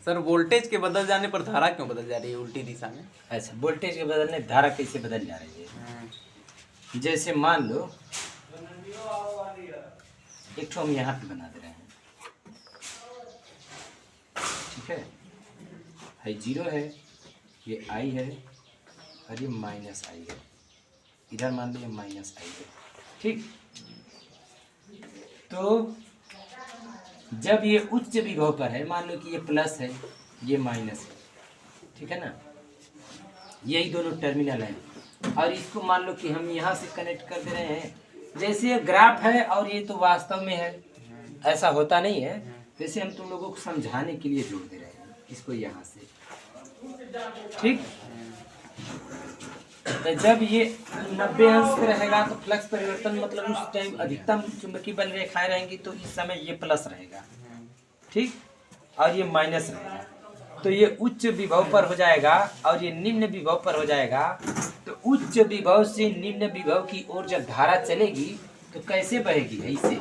Sir voltage के बदल जाने पर धारा क्यों बदल जा रही है उल्टी दिशा में? अच्छा, वोल्टेज के बदलने धारा कैसे बदल जा रही है? जैसे मान लो एक ठो हम यहाँ पे बना दे रहे हैं, ठीक है 0 है, ये I है और ये -I है, इधर मान लो ये -I है, ठीक। तो जब ये उच्च विभव पर है, मान लो कि ये प्लस है ये माइनस है, ठीक है ना, यही दोनों टर्मिनल हैं और इसको मान लो कि हम यहाँ से कनेक्ट कर दे रहे हैं। जैसे ये ग्राफ है और ये तो वास्तव में है, ऐसा होता नहीं है, वैसे हम तुम लोगों को समझाने के लिए जोड़ दे रहे हैं इसको यहाँ से, ठीक। तो जब ये 90 अंश पे रहेगा तो फ्लक्स परिवर्तन मतलब उस टाइम अधिकतम चुंबकीय बल रेखाएं रहेंगी, तो इस समय ये प्लस रहेगा, ठीक, और ये माइनस रहेगा। तो ये उच्च विभव पर हो जाएगा और ये निम्न विभव पर हो जाएगा। तो उच्च विभव से निम्न विभव की ओर जब धारा चलेगी तो कैसे बहेगी? ऐसे।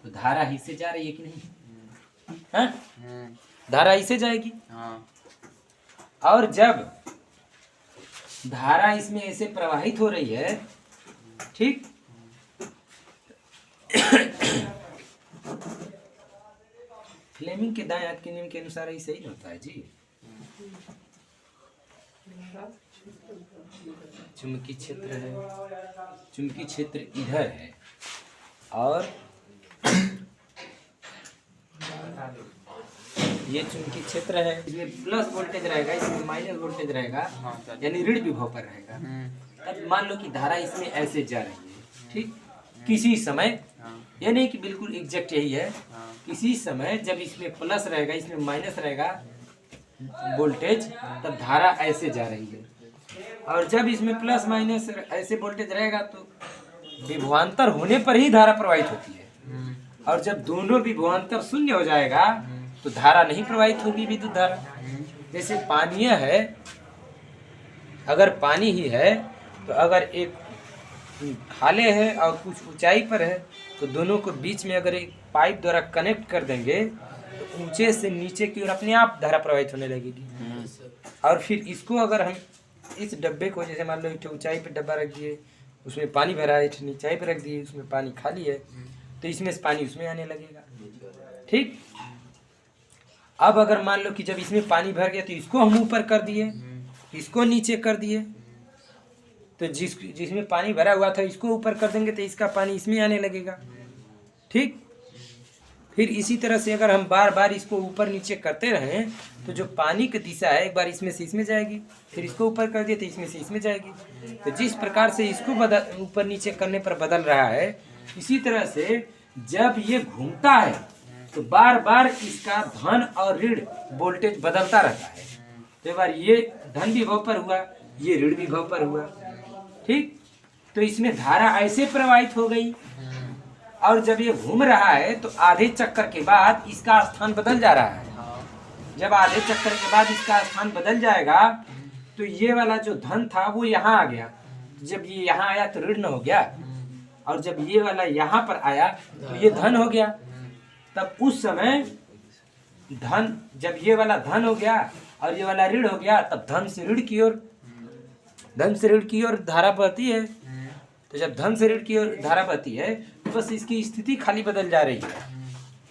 तो धारा ऐसे जा रही है कि नहीं? हाँ, धारा ऐसे जाएगी। और जब धारा इसमें ऐसे प्रवाहित हो रही है, ठीक, फ्लेमिंग के दाएं हाथ के नियम के अनुसार ही सही होता है जी। चुंबकीय क्षेत्र है, चुंबकीय क्षेत्र इधर है और ये चुंबकीय क्षेत्र है, इसमें प्लस वोल्टेज रहेगा, इसमें माइनस वोल्टेज रहेगा, यानी ऋण विभव पर रहेगा। अब मान लो कि धारा इसमें ऐसे जा रही है, ठीक, किसी समय, ये नहीं कि बिल्कुल एग्जैक्ट यही है, किसी समय जब इसमें प्लस रहेगा इसमें माइनस रहेगा वोल्टेज, तब धारा ऐसे जा रही है। और जब इसमें प्लस माइनस ऐसे वोल्टेज रहेगा तो विभवांतर होने पर ही धारा प्रवाहित होती है। और जब दोनों विभवांतर शून्य हो जाएगा तो धारा नहीं प्रवाहित होगी, विद्युत धारा। जैसे पानीय है, अगर पानी ही है तो अगर एक खाले है और कुछ ऊंचाई पर है तो दोनों को बीच में अगर एक पाइप द्वारा कनेक्ट कर देंगे तो ऊंचे से नीचे की ओर अपने आप धारा प्रवाहित होने लगेगी। और फिर इसको अगर हम इस डब्बे को, जैसे मान लो एक ऊंचाई पे डब्बा रख दिए, उसमें पानी भरा है, नीचाई पे रख दिए उसमें पानी खाली है, तो इसमें से पानी उसमें आने लगेगा, ठीक। अब अगर मान लो कि जब इसमें पानी भर गया तो इसको हम ऊपर कर दिए, इसको नीचे कर दिए, तो जिसमें पानी भरा हुआ था इसको ऊपर कर देंगे तो इसका पानी इसमें आने लगेगा, ठीक। फिर इसी तरह से अगर हम बार बार इसको ऊपर नीचे करते रहें तो जो पानी की दिशा है एक बार इसमें से इसमें जाएगी, फिर इसको ऊपर कर दिए तो इसमें से इसमें जाएगी। तो जिस प्रकार से इसको बदल ऊपर नीचे करने पर बदल रहा है, इसी तरह से जब ये घूमता है तो बार बार इसका धन और ऋण वोल्टेज बदलता रहता है। तो एक बार ये धन विभव पर हुआ, ये ऋण विभव पर हुआ, ठीक। तो इसमें धारा ऐसे प्रवाहित हो गई और जब ये घूम रहा है तो आधे चक्कर के बाद इसका स्थान बदल जा रहा है। जब आधे चक्कर के बाद इसका स्थान बदल जाएगा तो ये वाला जो धन था वो यहाँ आ गया, जब ये यहाँ आया तो ऋण हो गया, और जब ये वाला यहाँ पर आया तो ये धन हो गया। तब उस समय धन, जब ये वाला धन हो गया और ये वाला ऋण हो गया, तब धन से ऋण की ओर, धन से ऋण की ओर धारा बहती है। तो जब धन से ऋण की ओर धारा बहती है तो बस इसकी स्थिति खाली बदल जा रही है।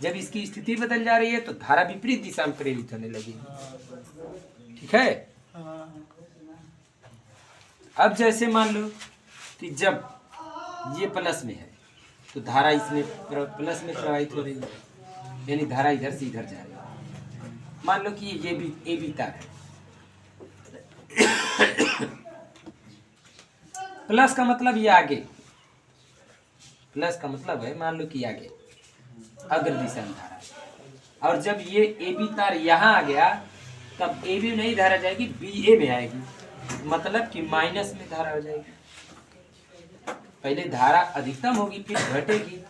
जब इसकी स्थिति बदल जा रही है तो धारा विपरीत दिशा में प्रेरित होने लगेगी, ठीक है। अब जैसे मान लो कि जब ये प्लस में है तो धारा इसमें प्लस में प्रवाहित हो रही है, यानी धारा इधर से इधर जा रही है। मान लो कि ये भी ए बी तार है, प्लस का मतलब ये आगे, प्लस का मतलब है मान लो कि आगे अग्र दिशा में धारा है। और जब ये ए बी तार यहाँ आ गया तब ए बी नहीं धारा जाएगी, बी ए में आएगी, मतलब कि माइनस में धारा हो जाएगी। पहले धारा अधिकतम होगी, फिर घटेगी,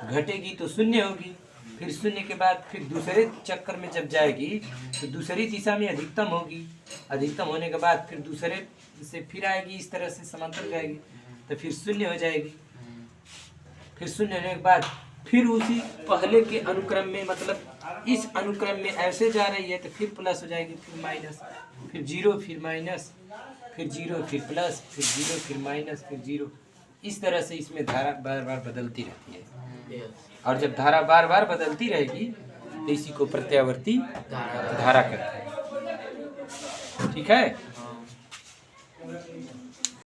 घटेगी तो शून्य होगी, फिर शून्य के बाद फिर दूसरे चक्कर में जब जाएगी तो दूसरी दिशा में अधिकतम होगी, अधिकतम होने के बाद फिर दूसरे से फिर आएगी, इस तरह से समांतर जाएगी तो फिर शून्य हो जाएगी। फिर शून्य होने के बाद फिर उसी पहले के अनुक्रम में, मतलब इस अनुक्रम में ऐसे जा रही है तो फिर प्लस हो जाएगी, फिर माइनस, फिर जीरो, फिर माइनस, फिर जीरो, फिर प्लस, फिर जीरो, फिर माइनस, फिर जीरो। इस तरह से इसमें धारा बार बार बदलती रहती है। और जब धारा बार बार बदलती रहेगी तो इसी को प्रत्यावर्ती धारा कहते हैं। ठीक है।